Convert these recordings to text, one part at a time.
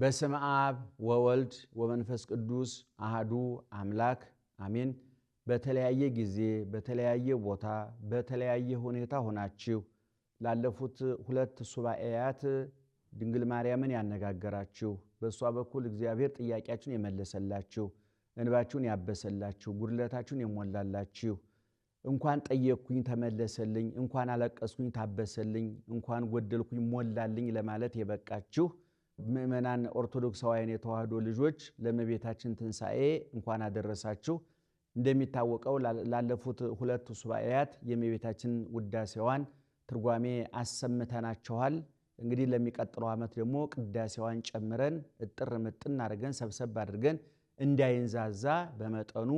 በስመ አብ ወወልድ ወመንፈስ ቅዱስ አሐዱ አምላክ አሜን። በተለያየ ጊዜ በተለያየ ቦታ በተለያየ ሁኔታ ሆናችሁ ላለፉት ሁለት ሱባኤያት ድንግል ማርያምን ያነጋገራችሁ በሷ በኩል እግዚአብሔር ጥያቄያችሁን የመለሰላችሁ እንባችሁን ያበሰላችሁ ጉድለታችሁን የሞላላችሁ እንኳን ጠየቅኩኝ ተመለሰልኝ እንኳን አለቀስኩኝ ታበሰልኝ እንኳን ጎደልኩኝ ሞላልኝ ለማለት የበቃችሁ ምእመናን ኦርቶዶክሳውያን የተዋህዶ ልጆች ለእመቤታችን ትንሣኤ እንኳን አደረሳችሁ። እንደሚታወቀው ላለፉት ሁለት ሱባኤያት የእመቤታችን ውዳሴዋን ትርጓሜ አሰምተናችኋል። እንግዲህ ለሚቀጥለው ዓመት ደግሞ ቅዳሴዋን ጨምረን እጥር ምጥን አድርገን ሰብሰብ አድርገን እንዳይንዛዛ በመጠኑ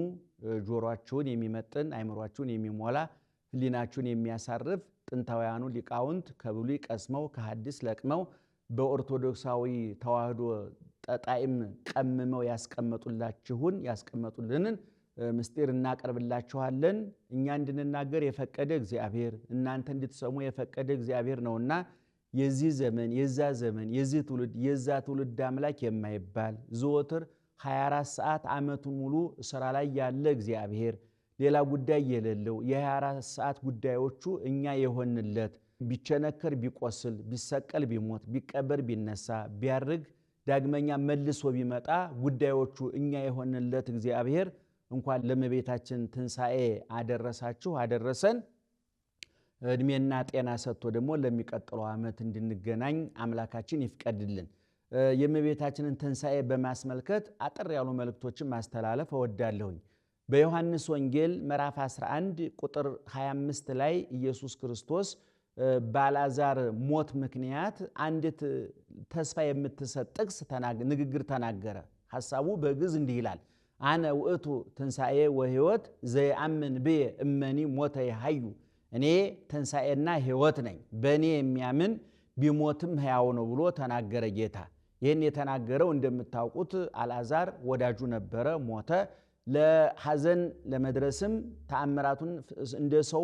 ጆሮአችሁን የሚመጥን አይምሮአችሁን የሚሞላ ህሊናችሁን የሚያሳርፍ ጥንታውያኑ ሊቃውንት ከብሉይ ቀስመው ከሐዲስ ለቅመው በኦርቶዶክሳዊ ተዋህዶ ጣጣይም ቀምመው ያስቀመጡልንን ምስጢር እናቀርብላችኋለን። እኛ እንድንናገር የፈቀደ እግዚአብሔር እናንተ እንድትሰሙ የፈቀደ እግዚአብሔር ነውና የዚህ ዘመን የዛ ትውልድ አምላክ የማይባል ዘወትር 24 ሰዓት ዓመቱን ሙሉ ስራ ላይ ያለ እግዚአብሔር ሌላ ጉዳይ የሌለው የ24 ሰዓት ጉዳዮቹ እኛ የሆንለት ቢቸነከር ቢቆስል ቢሰቀል ቢሞት ቢቀበር ቢነሳ ቢያርግ ዳግመኛ መልሶ ቢመጣ ጉዳዮቹ እኛ የሆንለት እግዚአብሔር እንኳን ለእመቤታችን ትንሣኤ አደረሳችሁ አደረሰን። እድሜና ጤና ሰጥቶ ደግሞ ለሚቀጥለው ዓመት እንድንገናኝ አምላካችን ይፍቀድልን። የእመቤታችንን ትንሣኤ በማስመልከት አጠር ያሉ መልእክቶችን ማስተላለፍ እወዳለሁኝ። በዮሐንስ ወንጌል ምዕራፍ 11 ቁጥር 25 ላይ ኢየሱስ ክርስቶስ በአልዓዛር ሞት ምክንያት አንዲት ተስፋ የምትሰጥ ጥቅስ ንግግር ተናገረ። ሐሳቡ በግዕዝ እንዲህ ይላል፣ አነ ውእቱ ትንሣኤ ወሕይወት ዘየአምን ብየ እመኒ ሞተ ይሐዩ። እኔ ትንሣኤና ሕይወት ነኝ፣ በእኔ የሚያምን ቢሞትም ሕያው ነው ብሎ ተናገረ ጌታ። ይህን የተናገረው እንደምታውቁት አልዓዛር ወዳጁ ነበረ፣ ሞተ። ለሐዘን ለመድረስም ተአምራቱን እንደ ሰው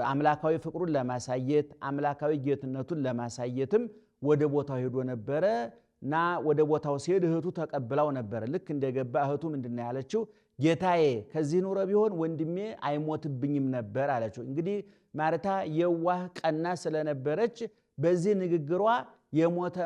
አምላካዊ ፍቅሩን ለማሳየት አምላካዊ ጌትነቱን ለማሳየትም ወደ ቦታው ሄዶ ነበረ እና ወደ ቦታው ሲሄድ እህቱ ተቀብላው ነበረ። ልክ እንደገባ እህቱ ምንድነው ያለችው? ጌታዬ ከዚህ ኑሮ ቢሆን ወንድሜ አይሞትብኝም ነበር አለችው። እንግዲህ ማርታ የዋህ ቀና ስለነበረች በዚህ ንግግሯ የሞተ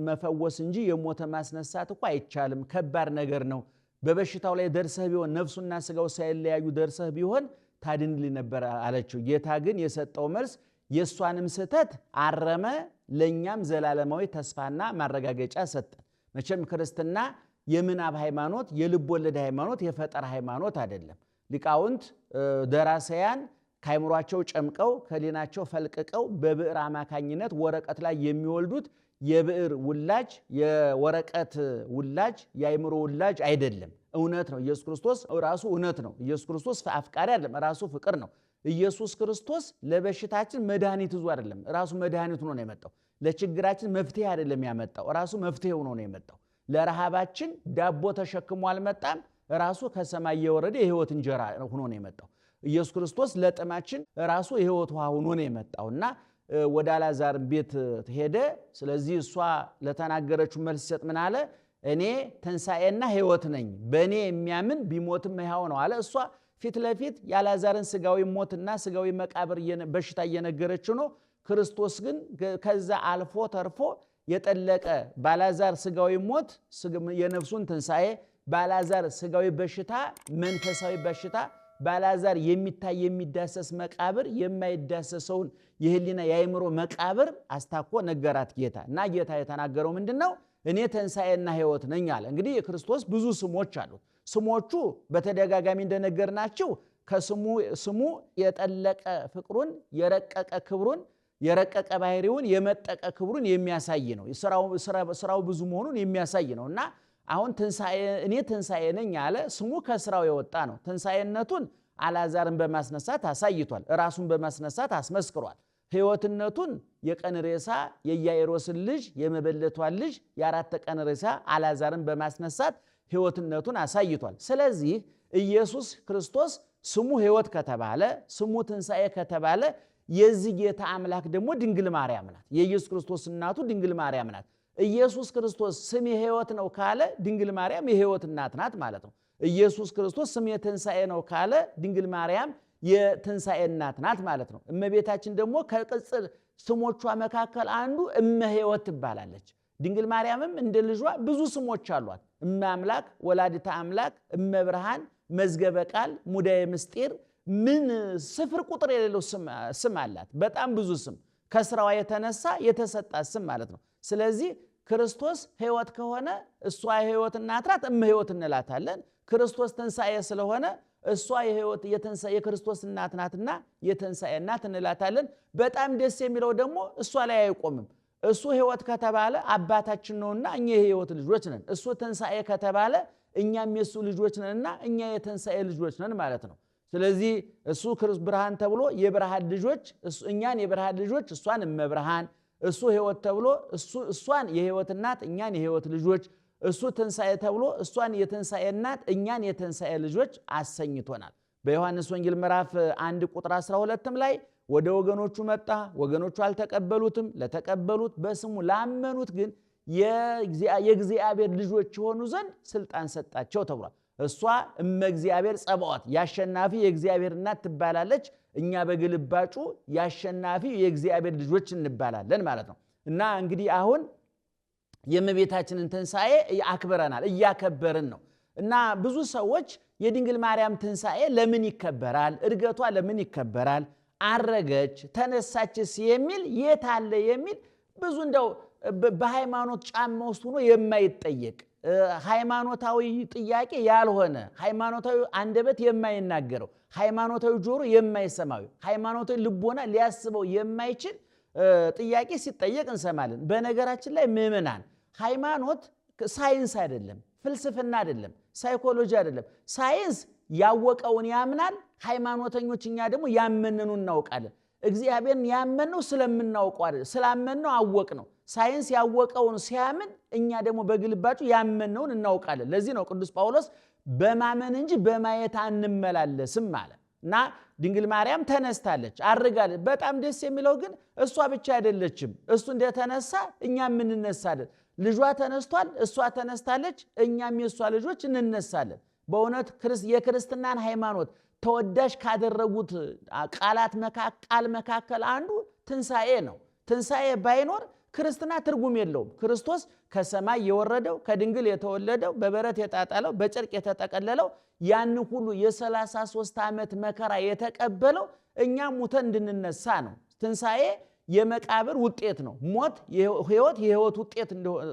መፈወስ እንጂ የሞተ ማስነሳት እኮ አይቻልም፣ ከባድ ነገር ነው። በበሽታው ላይ ደርሰህ ቢሆን ነፍሱና ስጋው ሳይለያዩ ደርሰህ ቢሆን ታድንልኝ ነበር አለችው። ጌታ ግን የሰጠው መልስ የሷንም ስህተት አረመ፣ ለኛም ዘላለማዊ ተስፋና ማረጋገጫ ሰጠ። መቼም ክርስትና የምናብ ሃይማኖት፣ የልብ ወለድ ሃይማኖት፣ የፈጠራ ሃይማኖት አይደለም። ሊቃውንት ደራሲያን ከአይምሯቸው ጨምቀው ከሊናቸው ፈልቅቀው በብዕር አማካኝነት ወረቀት ላይ የሚወልዱት የብዕር ውላጅ የወረቀት ውላጅ የአይምሮ ውላጅ አይደለም፣ እውነት ነው። ኢየሱስ ክርስቶስ ራሱ እውነት ነው። ኢየሱስ ክርስቶስ አፍቃሪ አይደለም፣ ራሱ ፍቅር ነው። ኢየሱስ ክርስቶስ ለበሽታችን መድኃኒት ይዞ አይደለም፣ ራሱ መድኃኒት ሆኖ ነው የመጣው። ለችግራችን መፍትሄ አይደለም ያመጣው፣ ራሱ መፍትሄ ሆኖ ነው የመጣው። ለረሃባችን ዳቦ ተሸክሞ አልመጣም፣ ራሱ ከሰማይ የወረደ የሕይወት እንጀራ ሆኖ ነው የመጣው። ኢየሱስ ክርስቶስ ለጥማችን ራሱ የሕይወት ውሃ ሆኖ ነው የመጣውና ወደ አልዓዛር ቤት ሄደ። ስለዚህ እሷ ለተናገረችው መልስ ሲሰጥ ምን አለ? እኔ ትንሣኤና ሕይወት ነኝ፣ በእኔ የሚያምን ቢሞትም ሕያው ነው አለ። እሷ ፊት ለፊት የአልዓዛርን ስጋዊ ሞትና ስጋዊ መቃብር በሽታ እየነገረችው ነው። ክርስቶስ ግን ከዛ አልፎ ተርፎ የጠለቀ በአልዓዛር ስጋዊ ሞት የነፍሱን ትንሣኤ፣ በአልዓዛር ስጋዊ በሽታ መንፈሳዊ በሽታ፣ በአልዓዛር የሚታይ የሚዳሰስ መቃብር የማይዳሰሰውን የህሊና የአይምሮ መቃብር አስታኮ ነገራት ጌታ። እና ጌታ የተናገረው ምንድነው? እኔ ትንሣኤና ሕይወት ነኝ አለ። እንግዲህ የክርስቶስ ብዙ ስሞች አሉት። ስሞቹ በተደጋጋሚ እንደነገርናችሁ ከስሙ የጠለቀ ፍቅሩን የረቀቀ ክብሩን የረቀቀ ባህሪውን የመጠቀ ክብሩን የሚያሳይ ነው። ስራው ብዙ መሆኑን የሚያሳይ ነው። እና አሁን እኔ ትንሣኤ ነኝ አለ። ስሙ ከስራው የወጣ ነው። ትንሣኤነቱን አልዓዛርን በማስነሳት አሳይቷል፣ ራሱን በማስነሳት አስመስክሯል። ሕይወትነቱን የቀን ሬሳ የኢያኢሮስን ልጅ የመበለቷን ልጅ የአራት ቀን ሬሳ አልዓዛርን በማስነሳት ሕይወትነቱን አሳይቷል። ስለዚህ ኢየሱስ ክርስቶስ ስሙ ሕይወት ከተባለ ስሙ ትንሣኤ ከተባለ የዚህ ጌታ አምላክ ደግሞ ድንግል ማርያም ናት። የኢየሱስ ክርስቶስ እናቱ ድንግል ማርያም ናት። ኢየሱስ ክርስቶስ ስም የሕይወት ነው ካለ ድንግል ማርያም የሕይወት እናት ናት ማለት ነው። ኢየሱስ ክርስቶስ ስም የትንሣኤ ነው ካለ ድንግል ማርያም የትንሣኤ እናት ናት ማለት ነው። እመቤታችን ደግሞ ከቅጽል ስሞቿ መካከል አንዱ እመ ሕይወት ትባላለች። ድንግል ማርያምም እንደ ልጇ ብዙ ስሞች አሏት። እመ አምላክ፣ ወላዲተ አምላክ፣ እመ ብርሃን፣ መዝገበ ቃል፣ ሙዳየ ምስጢር፣ ምን ስፍር ቁጥር የሌለው ስም አላት። በጣም ብዙ ስም ከስራዋ የተነሳ የተሰጣት ስም ማለት ነው። ስለዚህ ክርስቶስ ሕይወት ከሆነ እሷ የሕይወት እናት ናት፣ እመ ሕይወት እንላታለን። ክርስቶስ ትንሣኤ ስለሆነ እሷ የክርስቶስ እናት ናትና የትንሣኤ እናት እንላታለን። በጣም ደስ የሚለው ደግሞ እሷ ላይ አይቆምም። እሱ ሕይወት ከተባለ አባታችን ነውና እኛ የሕይወት ልጆች ነን። እሱ ትንሣኤ ከተባለ እኛም የሱ ልጆች ነንና እኛ የትንሣኤ ልጆች ነን ማለት ነው። ስለዚህ እሱ ብርሃን ተብሎ የብርሃን ልጆች፣ እኛን የብርሃን ልጆች፣ እሷን እመብርሃን፣ እሱ ሕይወት ተብሎ እሷን የሕይወት እናት፣ እኛን የሕይወት ልጆች፣ እሱ ትንሣኤ ተብሎ እሷን የትንሣኤ እናት፣ እኛን የትንሣኤ ልጆች አሰኝቶናል። በዮሐንስ ወንጌል ምዕራፍ 1 ቁጥር 12 ላይ ወደ ወገኖቹ መጣ፣ ወገኖቹ አልተቀበሉትም። ለተቀበሉት በስሙ ላመኑት ግን የእግዚአብሔር ልጆች የሆኑ ዘንድ ስልጣን ሰጣቸው ተብሏል። እሷ እመ እግዚአብሔር ጸባዖት ያሸናፊ የእግዚአብሔር እናት ትባላለች። እኛ በግልባጩ ያሸናፊ የእግዚአብሔር ልጆች እንባላለን ማለት ነው። እና እንግዲህ አሁን የእመቤታችንን ትንሣኤ አክብረናል፣ እያከበርን ነው። እና ብዙ ሰዎች የድንግል ማርያም ትንሣኤ ለምን ይከበራል? እርገቷ ለምን ይከበራል? አረገች ተነሳችስ የሚል የት አለ የሚል ብዙ እንደው በሃይማኖት ጫማ ውስጥ ሆኖ የማይጠየቅ ሃይማኖታዊ ጥያቄ ያልሆነ ሃይማኖታዊ አንደበት የማይናገረው ሃይማኖታዊ ጆሮ የማይሰማው ሃይማኖታዊ ልቦና ሊያስበው የማይችል ጥያቄ ሲጠየቅ እንሰማለን። በነገራችን ላይ ምዕመናን ሃይማኖት ሳይንስ አይደለም፣ ፍልስፍና አይደለም፣ ሳይኮሎጂ አይደለም። ሳይንስ ያወቀውን ያምናል፣ ሃይማኖተኞች እኛ ደግሞ ያመነኑ እናውቃለን። እግዚአብሔርን ያመነው ስለምናውቀው አይደለም፣ ስላመነው አወቅ ነው። ሳይንስ ያወቀውን ሲያምን እኛ ደግሞ በግልባጩ ያመነውን እናውቃለን። ለዚህ ነው ቅዱስ ጳውሎስ በማመን እንጂ በማየት አንመላለስም ማለት እና ድንግል ማርያም ተነስታለች፣ አርጋለች። በጣም ደስ የሚለው ግን እሷ ብቻ አይደለችም። እሱ እንደተነሳ እኛም እንነሳለን። ልጇ ተነስቷል፣ እሷ ተነስታለች፣ እኛም የእሷ ልጆች እንነሳለን። በእውነት የክርስትናን ሃይማኖት ተወዳጅ ካደረጉት ቃል መካከል አንዱ ትንሣኤ ነው። ትንሣኤ ባይኖር ክርስትና ትርጉም የለውም። ክርስቶስ ከሰማይ የወረደው ከድንግል የተወለደው በበረት የጣጣለው በጨርቅ የተጠቀለለው ያን ሁሉ የ33 ዓመት መከራ የተቀበለው እኛም ሙተን እንድንነሳ ነው። ትንሣኤ የመቃብር ውጤት ነው። ሞት ሕይወት የሕይወት ውጤት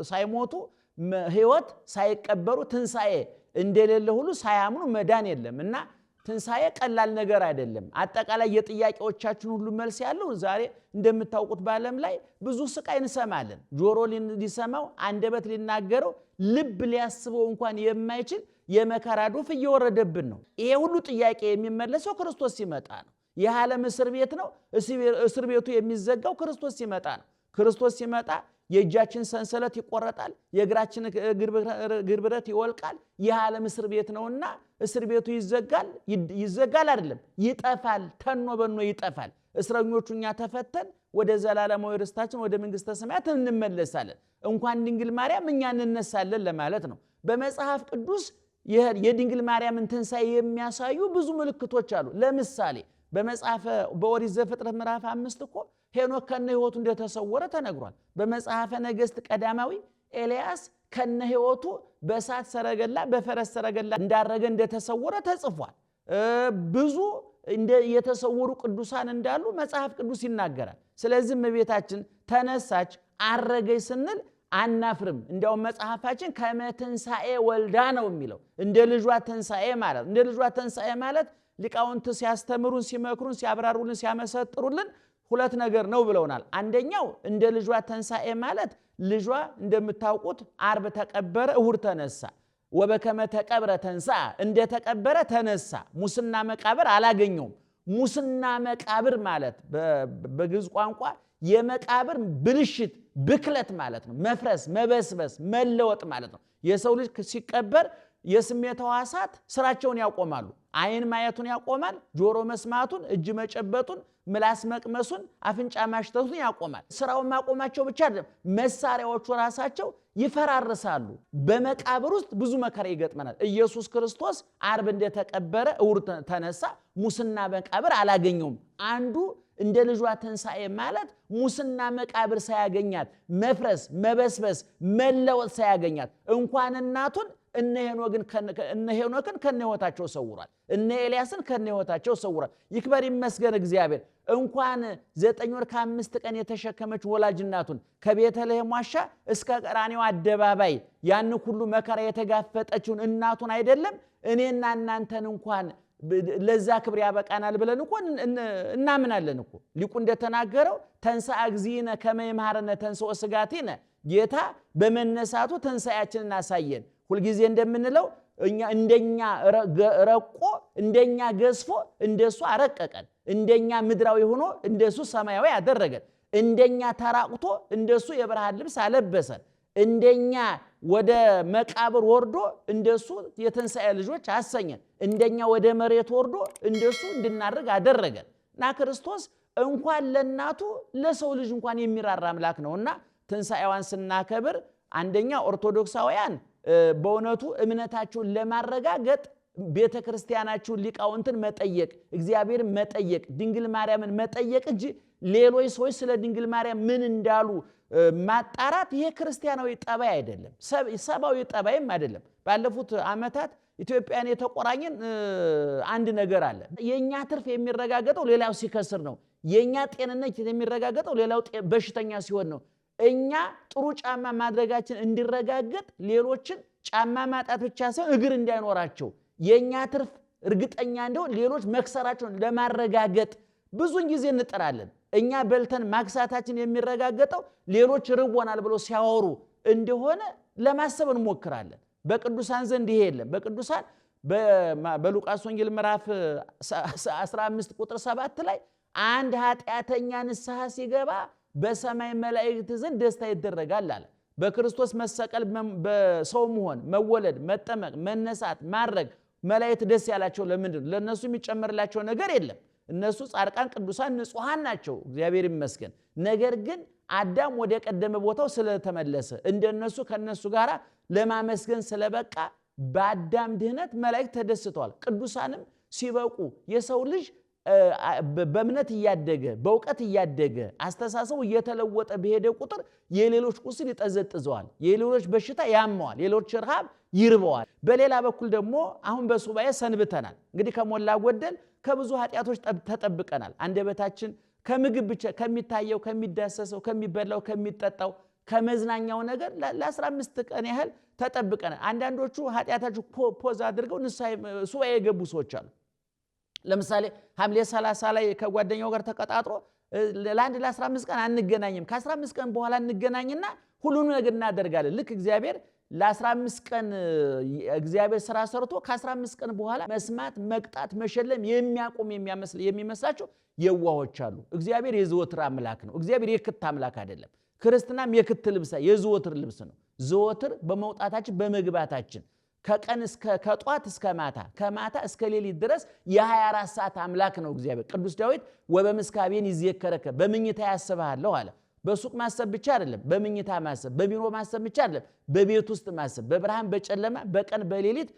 ሳይሞቱ ሕይወት ሳይቀበሩ ትንሣኤ እንደሌለ ሁሉ ሳያምኑ መዳን የለም እና ትንሣኤ ቀላል ነገር አይደለም። አጠቃላይ የጥያቄዎቻችን ሁሉ መልስ ያለው ዛሬ እንደምታውቁት በዓለም ላይ ብዙ ስቃይ እንሰማለን። ጆሮ ሊሰማው፣ አንደበት ሊናገረው፣ ልብ ሊያስበው እንኳን የማይችል የመከራ ዶፍ እየወረደብን ነው። ይሄ ሁሉ ጥያቄ የሚመለሰው ክርስቶስ ሲመጣ ነው። ይህ ዓለም እስር ቤት ነው። እስር ቤቱ የሚዘጋው ክርስቶስ ሲመጣ ነው። ክርስቶስ ሲመጣ የእጃችን ሰንሰለት ይቆረጣል፣ የእግራችን እግር ብረት ይወልቃል። ይህ ዓለም እስር ቤት ነውና እስር ቤቱ ይዘጋል አይደለም፣ ይጠፋል። ተኖ በኖ ይጠፋል። እስረኞቹ እኛ ተፈተን ወደ ዘላለማዊ ርስታችን ወደ መንግሥተ ሰማያት እንመለሳለን። እንኳን ድንግል ማርያም እኛ እንነሳለን ለማለት ነው። በመጽሐፍ ቅዱስ የድንግል ማርያምን ትንሣኤ የሚያሳዩ ብዙ ምልክቶች አሉ። ለምሳሌ በኦሪት ዘፍጥረት ምዕራፍ 5 እኮ ሄኖክ ከነ ሕይወቱ እንደተሰወረ ተነግሯል። በመጽሐፈ ነገሥት ቀዳማዊ ኤልያስ ከነ ሕይወቱ በእሳት ሰረገላ በፈረስ ሰረገላ እንዳረገ እንደተሰወረ ተጽፏል። ብዙ የተሰወሩ ቅዱሳን እንዳሉ መጽሐፍ ቅዱስ ይናገራል። ስለዚህ እመቤታችን ተነሳች አረገች ስንል አናፍርም። እንዲያውም መጽሐፋችን ከመትንሣኤ ወልዳ ነው የሚለው። እንደ ልጇ ትንሣኤ ማለት እንደ ልጇ ትንሣኤ ማለት ሊቃውንት ሲያስተምሩን፣ ሲመክሩን፣ ሲያብራሩልን፣ ሲያመሰጥሩልን ሁለት ነገር ነው ብለውናል። አንደኛው እንደ ልጇ ትንሣኤ ማለት ልጇ እንደምታውቁት ዓርብ ተቀበረ፣ እሁድ ተነሳ። ወበከመ ተቀብረ ተንሥአ፣ እንደተቀበረ ተነሳ። ሙስና መቃብር አላገኘውም። ሙስና መቃብር ማለት በግዕዝ ቋንቋ የመቃብር ብልሽት፣ ብክለት ማለት ነው። መፍረስ፣ መበስበስ፣ መለወጥ ማለት ነው። የሰው ልጅ ሲቀበር የስሜት ሕዋሳት ስራቸውን ያቆማሉ። አይን ማየቱን ያቆማል፣ ጆሮ መስማቱን፣ እጅ መጨበጡን፣ ምላስ መቅመሱን፣ አፍንጫ ማሽተቱን ያቆማል። ስራውን ማቆማቸው ብቻ አይደለም፣ መሳሪያዎቹ ራሳቸው ይፈራርሳሉ። በመቃብር ውስጥ ብዙ መከራ ይገጥመናል። ኢየሱስ ክርስቶስ ዓርብ እንደተቀበረ ዕውር ተነሳ፣ ሙስና መቃብር አላገኘውም። አንዱ እንደ ልጇ ትንሣኤ ማለት ሙስና መቃብር ሳያገኛት መፍረስ፣ መበስበስ፣ መለወጥ ሳያገኛት እንኳን እናቱን እነ ሄኖክን ከነ ሕይወታቸው ሰውሯል። እነ ኤልያስን ከነ ሕይወታቸው ሰውሯል። ይክበር ይመስገን እግዚአብሔር። እንኳን 9 ወር ከ5 ቀን የተሸከመች ወላጅ እናቱን ከቤተልሔም ዋሻ እስከ ቀራንዮ አደባባይ ያን ሁሉ መከራ የተጋፈጠችውን እናቱን አይደለም እኔና እናንተን እንኳን ለዛ ክብር ያበቃናል ብለን እኮ እናምናለን እኮ። ሊቁ እንደተናገረው ተንሥአ እግዚእነ ከመ ይምሃረነ ተንሥኦ ሥጋቲነ፣ ጌታ በመነሳቱ ትንሣኤያችንን አሳየን። ሁልጊዜ እንደምንለው እኛ እንደኛ ረቆ እንደኛ ገዝፎ እንደሱ አረቀቀን፣ እንደኛ ምድራዊ ሆኖ እንደሱ ሰማያዊ አደረገን፣ እንደኛ ተራቁቶ እንደሱ የብርሃን ልብስ አለበሰን፣ እንደኛ ወደ መቃብር ወርዶ እንደሱ የትንሣኤ ልጆች አሰኘን፣ እንደኛ ወደ መሬት ወርዶ እንደሱ እንድናርግ አደረገን። እና ክርስቶስ እንኳን ለእናቱ ለሰው ልጅ እንኳን የሚራራ አምላክ ነውና ትንሣኤዋን ስናከብር አንደኛ ኦርቶዶክሳውያን በእውነቱ እምነታቸውን ለማረጋገጥ ቤተ ክርስቲያናቸውን ሊቃውንትን መጠየቅ፣ እግዚአብሔርን መጠየቅ፣ ድንግል ማርያምን መጠየቅ እንጂ ሌሎች ሰዎች ስለ ድንግል ማርያም ምን እንዳሉ ማጣራት ይሄ ክርስቲያናዊ ጠባይ አይደለም፣ ሰባዊ ጠባይም አይደለም። ባለፉት ዓመታት ኢትዮጵያን የተቆራኘን አንድ ነገር አለ። የኛ ትርፍ የሚረጋገጠው ሌላው ሲከስር ነው። የኛ ጤንነት የሚረጋገጠው ሌላው በሽተኛ ሲሆን ነው። እኛ ጥሩ ጫማ ማድረጋችን እንዲረጋገጥ ሌሎችን ጫማ ማጣት ብቻ ሳይሆን እግር እንዳይኖራቸው የኛ ትርፍ እርግጠኛ እንደው ሌሎች መክሰራቸውን ለማረጋገጥ ብዙን ጊዜ እንጥራለን። እኛ በልተን ማክሳታችን የሚረጋገጠው ሌሎች ርቦናል ብሎ ሲያወሩ እንደሆነ ለማሰብ እንሞክራለን። በቅዱሳን ዘንድ ይሄ የለም። በቅዱሳን በሉቃስ ወንጌል ምዕራፍ 15 ቁጥር 7 ላይ አንድ ኃጢአተኛ ንስሐ ሲገባ በሰማይ መላእክት ዘንድ ደስታ ይደረጋል አለ። በክርስቶስ መሰቀል፣ በሰው መሆን፣ መወለድ፣ መጠመቅ፣ መነሳት፣ ማድረግ መላእክት ደስ ያላቸው ለምንድን ነው? ለነሱ የሚጨመርላቸው ነገር የለም። እነሱ ጻድቃን፣ ቅዱሳን፣ ንጹሃን ናቸው፣ እግዚአብሔር ይመስገን። ነገር ግን አዳም ወደ ቀደመ ቦታው ስለተመለሰ እንደነሱ ከነሱ ጋር ለማመስገን ስለበቃ በአዳም ድህነት መላእክት ተደስተዋል። ቅዱሳንም ሲበቁ የሰው ልጅ በእምነት እያደገ በእውቀት እያደገ አስተሳሰቡ እየተለወጠ በሄደ ቁጥር የሌሎች ቁስል ይጠዘጥዘዋል፣ የሌሎች በሽታ ያመዋል፣ የሌሎች ረሃብ ይርበዋል። በሌላ በኩል ደግሞ አሁን በሱባኤ ሰንብተናል። እንግዲህ ከሞላ ጎደል ከብዙ ኃጢአቶች ተጠብቀናል። አንደበታችን ከምግብ ብቻ ከሚታየው፣ ከሚዳሰሰው፣ ከሚበላው፣ ከሚጠጣው፣ ከመዝናኛው ነገር ለ15 ቀን ያህል ተጠብቀናል። አንዳንዶቹ ኃጢአታቸው ፖዝ አድርገው ሱባኤ የገቡ ሰዎች አሉ። ለምሳሌ ሐምሌ 30 ላይ ከጓደኛው ጋር ተቀጣጥሮ ለአንድ ለ15 ቀን አንገናኝም፣ ከ15 ቀን በኋላ እንገናኝና ሁሉንም ነገር እናደርጋለን። ልክ እግዚአብሔር ለ15 ቀን እግዚአብሔር ስራ ሰርቶ ከ15 ቀን በኋላ መስማት፣ መቅጣት፣ መሸለም የሚያቆም የሚመስላቸው የዋሆች አሉ። እግዚአብሔር የዘወትር አምላክ ነው። እግዚአብሔር የክት አምላክ አይደለም። ክርስትናም የክት ልብስ የዘወትር ልብስ ነው። ዘወትር በመውጣታችን በመግባታችን ከቀን እስከ ከጧት እስከ ማታ ከማታ እስከ ሌሊት ድረስ የ24 ሰዓት አምላክ ነው እግዚአብሔር። ቅዱስ ዳዊት ወበምስካቤን ይዝየከረከ በመኝታ ያስብሃለሁ አለ። በሱቅ ማሰብ ብቻ አይደለም፣ በመኝታ ማሰብ፣ በቢሮ ማሰብ ብቻ አይደለም፣ በቤት ውስጥ ማሰብ፣ በብርሃን በጨለማ በቀን በሌሊት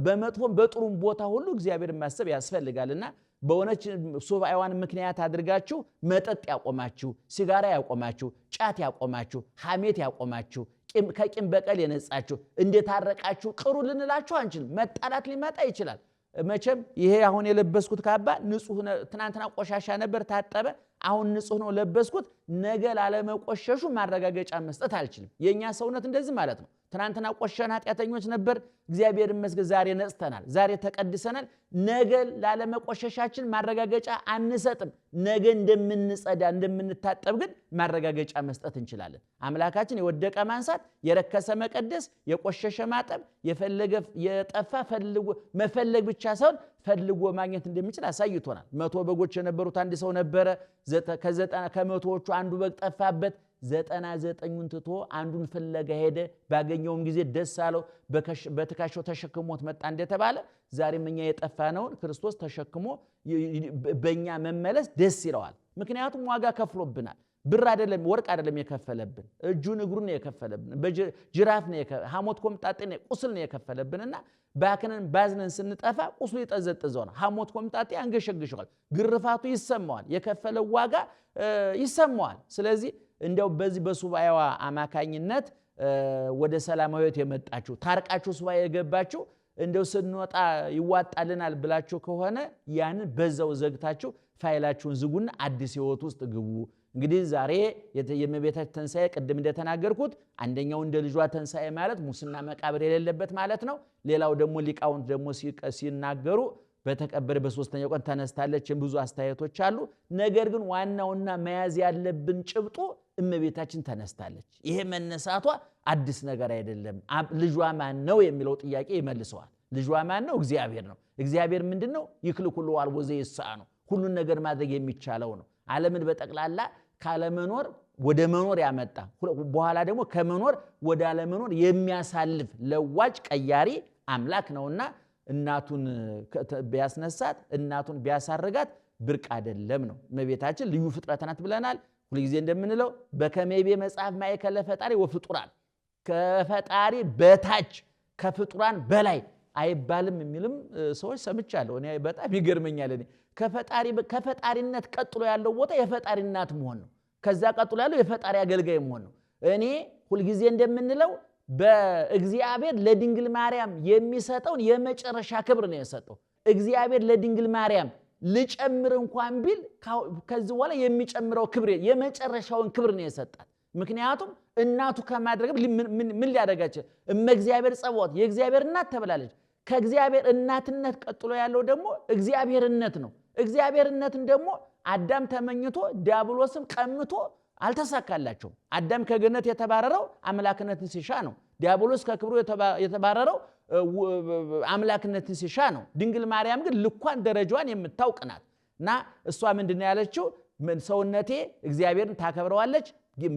በመጥፎም በጥሩም ቦታ ሁሉ እግዚአብሔር ማሰብ ያስፈልጋልና በእውነት ሱባኤዋን ምክንያት አድርጋችሁ መጠጥ ያቆማችሁ፣ ሲጋራ ያቆማችሁ፣ ጫት ያቆማችሁ፣ ሐሜት ያቆማችሁ፣ ከቂም በቀል የነጻችሁ እንደታረቃችሁ ቅሩ ልንላችሁ አንችልም። መጣላት ሊመጣ ይችላል። መቼም ይሄ አሁን የለበስኩት ካባ ንጹህ ትናንትና ቆሻሻ ነበር፣ ታጠበ፣ አሁን ንጹህ ነው ለበስኩት። ነገ ላለመቆሸሹ ማረጋገጫ መስጠት አልችልም። የኛ ሰውነት እንደዚህ ማለት ነው። ትናንትና ቆሸን ኃጢአተኞች ነበር፣ እግዚአብሔር ይመስገን ዛሬ ነጽተናል፣ ዛሬ ተቀድሰናል። ነገ ላለመቆሸሻችን ማረጋገጫ አንሰጥም። ነገ እንደምንጸዳ እንደምንታጠብ ግን ማረጋገጫ መስጠት እንችላለን። አምላካችን የወደቀ ማንሳት፣ የረከሰ መቀደስ፣ የቆሸሸ ማጠብ፣ የጠፋ መፈለግ ብቻ ሳይሆን ፈልጎ ማግኘት እንደሚችል አሳይቶናል። 100 በጎች የነበሩት አንድ ሰው ነበረ። ከመቶዎቹ አንዱ በግ ጠፋበት። 99ን ትቶ አንዱን ፍለጋ ሄደ ባገኘውም ጊዜ ደስ አለው በትከሻው ተሸክሞት መጣ እንደተባለ ዛሬም እኛ የጠፋነውን ክርስቶስ ተሸክሞ በእኛ መመለስ ደስ ይለዋል ምክንያቱም ዋጋ ከፍሎብናል ብር አይደለም ወርቅ አይደለም የከፈለብን እጁን እግሩን የከፈለብን በጅራፍ ነው ሐሞት ኮምጣጤ ነው ቁስል ነው የከፈለብንና ባክነን ባዝነን ስንጠፋ ቁስሉ ይጠዘጥዘውና ሐሞት ኮምጣጤ አንገሸግሸዋል ግርፋቱ ይሰማዋል የከፈለው ዋጋ ይሰማዋል ስለዚህ እንደው በዚህ በሱባኤዋ አማካኝነት ወደ ሰላማዊ ሕይወት የመጣችሁ ታርቃችሁ ሱባኤ የገባችሁ እንደው ስንወጣ ይዋጣልናል ብላችሁ ከሆነ ያንን በዛው ዘግታችሁ ፋይላችሁን ዝጉና አዲስ ሕይወት ውስጥ ግቡ እንግዲህ ዛሬ የእመቤታችን ትንሣኤ ቅድም እንደተናገርኩት አንደኛው እንደ ልጇ ትንሣኤ ማለት ሙስና መቃብር የሌለበት ማለት ነው ሌላው ደግሞ ሊቃውንት ደግሞ ሲናገሩ በተቀበረ በሶስተኛው ቀን ተነስታለች ብዙ አስተያየቶች አሉ ነገር ግን ዋናውና መያዝ ያለብን ጭብጡ እመቤታችን ተነስታለች ይሄ መነሳቷ አዲስ ነገር አይደለም ልጇ ማን ነው የሚለው ጥያቄ ይመልሰዋል ልጇ ማን ነው እግዚአብሔር ነው እግዚአብሔር ምንድነው ይክልኩሉ አልወዘ ይሳኑ ሁሉን ነገር ማድረግ የሚቻለው ነው ዓለምን በጠቅላላ ካለመኖር ወደ መኖር ያመጣ በኋላ ደግሞ ከመኖር ወደ አለመኖር የሚያሳልፍ ለዋጭ ቀያሪ አምላክ ነውና እናቱን ቢያስነሳት እናቱን ቢያሳርጋት ብርቅ አይደለም ነው እመቤታችን ልዩ ፍጥረት ናት ብለናል ሁሉ ጊዜ እንደምንለው በከመይቤ መጽሐፍ ማይከለ ፈጣሪ ወፍጡራን ከፈጣሪ በታች ከፍጡራን በላይ አይባልም የሚልም ሰዎች ሰምቻለሁ እኔ በጣም ይገርመኛል እኔ ከፈጣሪነት ቀጥሎ ያለው ቦታ የፈጣሪ እናት መሆን ነው ከዛ ቀጥሎ ያለው የፈጣሪ አገልጋይ መሆን ነው እኔ ሁሉ ጊዜ እንደምንለው በእግዚአብሔር ለድንግል ማርያም የሚሰጠውን የመጨረሻ ክብር ነው የሰጠው እግዚአብሔር ለድንግል ማርያም ልጨምር እንኳን ቢል ከዚህ በኋላ የሚጨምረው ክብር የመጨረሻውን ክብር ነው የሰጣት ምክንያቱም እናቱ ከማድረግ ምን ሊያደርጋች እግዚአብሔር ጸባዖት የእግዚአብሔር እናት ተብላለች ከእግዚአብሔር እናትነት ቀጥሎ ያለው ደግሞ እግዚአብሔርነት ነው እግዚአብሔርነትን ደግሞ አዳም ተመኝቶ ዲያብሎስም ቀምቶ አልተሳካላቸው አዳም ከገነት የተባረረው አምላክነትን ሲሻ ነው ዲያብሎስ ከክብሩ የተባረረው አምላክነትን ሲሻ ነው ድንግል ማርያም ግን ልኳን ደረጃዋን የምታውቅናትና እሷ ምንድነው ያለችው ሰውነቴ እግዚአብሔርን ታከብረዋለች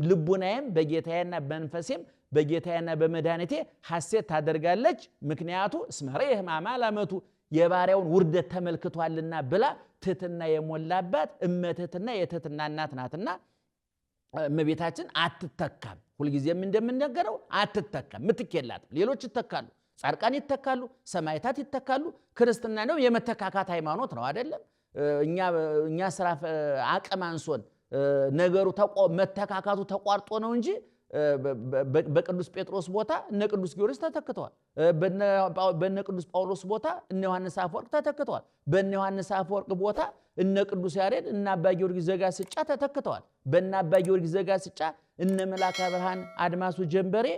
ልቡናዬም በጌታዬና በመንፈሴም በጌታዬና በመድኃኒቴ ሐሴት ታደርጋለች ምክንያቱ እስመረ የሕማማ ላመቱ የባሪያውን ውርደት ተመልክቷልና ብላ ትህትና የሞላባት እመትህትና የትህትና እናት ናትና እመቤታችን አትተካም ሁሉ ጊዜም እንደምንነገረው አትተካም ምትከላት ሌሎች ይተካሉ ጻድቃን ይተካሉ ሰማዕታት ይተካሉ ክርስትና ነው የመተካካት ሃይማኖት ነው አይደለም እኛ ስራ አቅም አንሶን ነገሩ መተካካቱ ተቋርጦ ነው እንጂ በቅዱስ ጴጥሮስ ቦታ እነ ቅዱስ ጊዮርጊስ ተተክተዋል በእነ ቅዱስ ጳውሎስ ቦታ እነ ዮሐንስ አፈወርቅ ተተክተዋል በእነ ዮሐንስ አፈወርቅ ቦታ እነ ቅዱስ ያሬድ እና አባ ጊዮርጊስ ዘጋስጫ ተተክተዋል በእነ አባ ጊዮርጊስ ዘጋስጫ እነ መላከ ብርሃን አድማሱ ጀንበሬ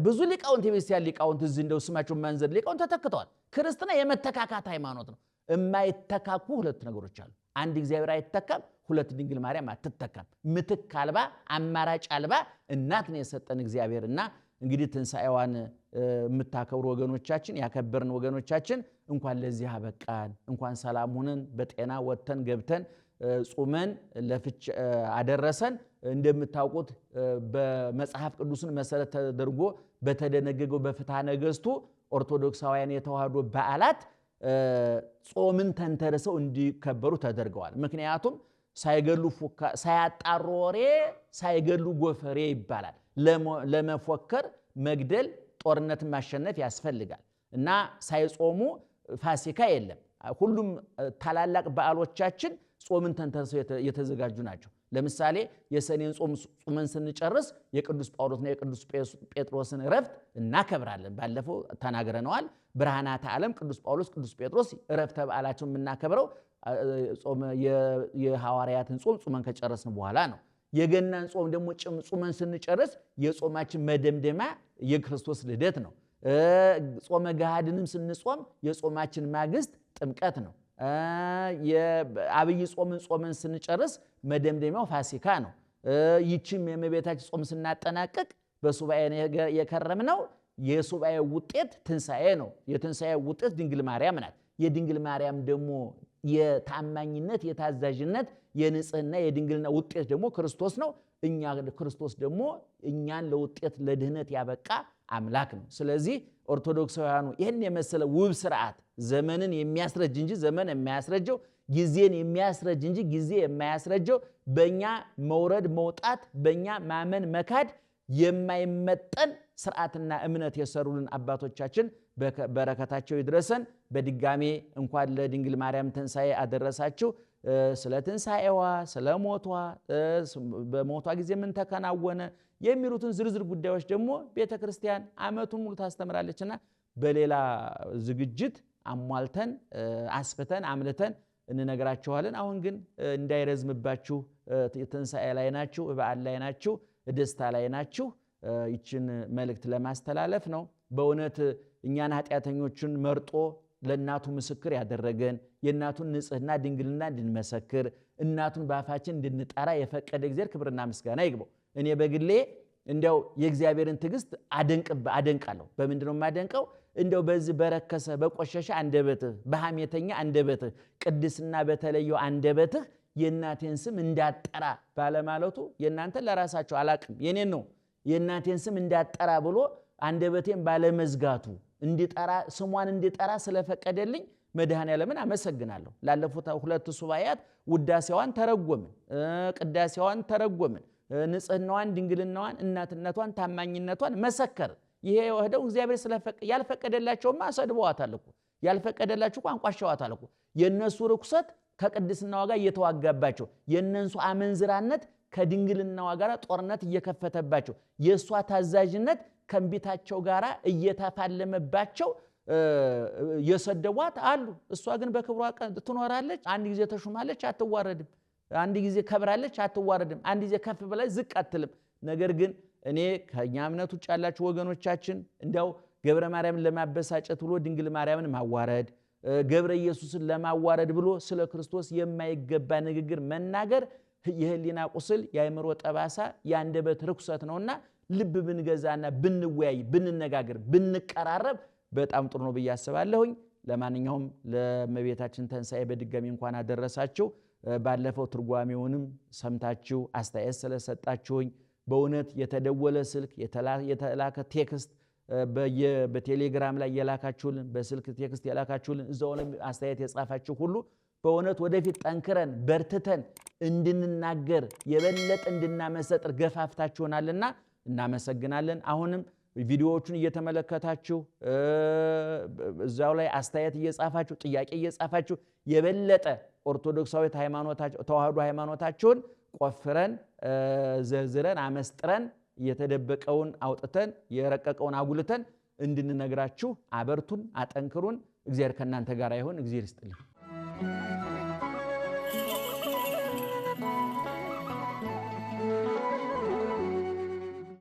ብዙ ሊቃውንት የቤተክርስቲያን ሊቃውንት እዚህ እንደው ስማቸው ማንዘር ሊቃውንት ተተክተዋል ክርስትና የመተካካት ሃይማኖት ነው የማይተካኩ ሁለት ነገሮች አሉ አንድ እግዚአብሔር አይተካም ሁለት ድንግል ማርያም አትተካም ምትክ አልባ አማራጭ አልባ እናት ነው የሰጠን እግዚአብሔርና እንግዲህ ትንሣኤዋን የምታከብሩ ወገኖቻችን ያከበርን ወገኖቻችን እንኳን ለዚህ አበቃን እንኳን ሰላም ሆነን በጤና ወጥተን ገብተን ጾመን ለፍች አደረሰን እንደምታውቁት በመጽሐፍ ቅዱስን መሰረት ተደርጎ በተደነገገው በፍትሐ ነገሥቱ ኦርቶዶክሳውያን የተዋህዶ በዓላት ጾምን ተንተርሰው እንዲከበሩ ተደርገዋል ምክንያቱም ሳይገሉ ሳያጣሩ ወሬ ሳይገሉ ጎፈሬ ይባላል ለመፎከር መግደል ጦርነት ማሸነፍ ያስፈልጋል እና ሳይጾሙ ፋሲካ የለም ሁሉም ታላላቅ በዓሎቻችን ጾምን ተንተርሰው የተዘጋጁ ናቸው ለምሳሌ የሰኔን ጾምን ስንጨርስ የቅዱስ ጳውሎስና የቅዱስ ጴጥሮስን ዕረፍት እናከብራለን ባለፈው ተናግረናል ብርሃናተ ዓለም ቅዱስ ጳውሎስ ቅዱስ ጴጥሮስ ዕረፍተ በዓላቸውን የምናከብረው የሐዋርያትን ጾመን ከጨረስን በኋላ ነው የገናን ጾም ደግሞ ጾመን ስንጨርስ የጾማችን መደምደሚያ የክርስቶስ ልደት ነው ጾመ ገሃድንም ስንጾም የጾማችን ማግስት ጥምቀት ነው የአብይ ጾምን ስንጨርስ መደምደሚያው ፋሲካ ነው ይችም የእመቤታችን ጾም ስናጠናቀቅ በሱባኤ የከረምነው የሱባኤ ውጤት ትንሣኤ ነው የትንሣኤ ውጤት ድንግል ማርያም ናት የድንግል ማርያም ደግሞ የታማኝነት የታዛዥነት የንጽህና የድንግልና ውጤት ደግሞ ክርስቶስ ነው እኛ ክርስቶስ ደግሞ እኛን ለውጤት ለድህነት ያበቃ አምላክ ነው። ስለዚህ ኦርቶዶክሳውያኑ ይህን የመሰለ ውብ ስርዓት ዘመንን የሚያስረጅ እንጂ ዘመን የማያስረጀው ጊዜን የሚያስረጅ እንጂ ጊዜ የማያስረጀው በእኛ መውረድ መውጣት በእኛ ማመን መካድ የማይመጠን ስርዓትና እምነት የሰሩልን አባቶቻችን በረከታቸው ይድረሰን። በድጋሜ እንኳን ለድንግል ማርያም ትንሣኤ አደረሳችሁ። ስለ ትንሣኤዋ፣ ስለ ሞቷ፣ በሞቷ ጊዜ ምን ተከናወነ የሚሉትን ዝርዝር ጉዳዮች ደግሞ ቤተ ክርስቲያን ዓመቱን ሙሉ ታስተምራለችና በሌላ ዝግጅት አሟልተን አስፍተን አምልተን እንነግራችኋለን። አሁን ግን እንዳይረዝምባችሁ ትንሣኤ ላይ ናችሁ፣ በዓል ላይ ናችሁ፣ ደስታ ላይ ናችሁ። ይችን መልእክት ለማስተላለፍ ነው። በእውነት እኛን ኃጢአተኞችን መርጦ ለእናቱ ምስክር ያደረገን የእናቱን ንጽህና ድንግልና እንድንመሰክር እናቱን በአፋችን እንድንጠራ የፈቀደ እግዚአብሔር ክብርና ምስጋና ይግባው። እኔ በግሌ እንደው የእግዚአብሔርን ትዕግስት አደንቃለሁ። በምንድን ነው የማደንቀው? እንደው በዚህ በረከሰ በቆሸሸ አንደበትህ በሐሜተኛ አንደበትህ ቅድስና በተለየው አንደበትህ የእናቴን ስም እንዳጠራ ባለማለቱ የእናንተ ለራሳቸው አላቅም የኔን ነው የእናቴን ስም እንዳጠራ ብሎ አንደበቴን ባለመዝጋቱ እንዲጠራ ስሟን እንዲጠራ ስለፈቀደልኝ መድኃኔዓለምን አመሰግናለሁ። ላለፉት 2 ሱባኤያት ውዳሴዋን ተረጎምን፣ ቅዳሴዋን ተረጎምን፣ ንጽህናዋን፣ ድንግልናዋን፣ እናትነቷን፣ ታማኝነቷን መሰከር። ይሄ ወህደው እግዚአብሔር ያልፈቀደላቸውማ ሰድበዋታል እኮ ያልፈቀደላችሁ አንቋሸዋታል እኮ። የነሱ ርኩሰት ከቅድስናዋ ጋር እየተዋጋባቸው የነሱ አመንዝራነት ከድንግልናዋ ጋር ጦርነት እየከፈተባቸው የሷ ታዛዥነት ከንቢታቸው ጋር እየተፋለመባቸው የሰደቧት አሉ። እሷ ግን በክብሯ ትኖራለች። አንድ ጊዜ ተሹማለች አትዋረድም። አንድ ጊዜ ከብራለች አትዋረድም። አንድ ጊዜ ከፍ ብላለች ዝቅ አትልም። ነገር ግን እኔ ከኛ እምነት ውጭ ያላችሁ ወገኖቻችን እንዲያው ገብረ ማርያምን ለማበሳጨት ብሎ ድንግል ማርያምን ማዋረድ ገብረ ኢየሱስን ለማዋረድ ብሎ ስለ ክርስቶስ የማይገባ ንግግር መናገር የህሊና ቁስል የአእምሮ ጠባሳ የአንደበት ርኩሰት ነውና ልብ ብንገዛና ብንወያይ ብንነጋገር ብንቀራረብ በጣም ጥሩ ነው ብዬ አስባለሁኝ። ለማንኛውም ለእመቤታችን ትንሣኤ በድጋሚ እንኳን አደረሳችሁ። ባለፈው ትርጓሜውንም ሰምታችሁ አስተያየት ስለሰጣችሁኝ በእውነት የተደወለ ስልክ የተላከ ቴክስት በቴሌግራም ላይ የላካችሁልን በስልክ ቴክስት የላካችሁልን እዛው ላይ አስተያየት የጻፋችሁ ሁሉ በእውነት ወደፊት ጠንክረን በርትተን እንድንናገር የበለጠ እንድናመሰጥር ገፋፍታችሁናልና እናመሰግናለን። አሁንም ቪዲዮዎቹን እየተመለከታችሁ እዛው ላይ አስተያየት እየጻፋችሁ ጥያቄ እየጻፋችሁ የበለጠ ኦርቶዶክሳዊት ሃይማኖታችሁ ተዋህዶ ሃይማኖታችሁን ቆፍረን ዘርዝረን አመስጥረን የተደበቀውን አውጥተን የረቀቀውን አጉልተን እንድንነግራችሁ አበርቱን፣ አጠንክሩን። እግዚአብሔር ከእናንተ ጋር ይሁን። እግዚአብሔር ይስጥልኝ።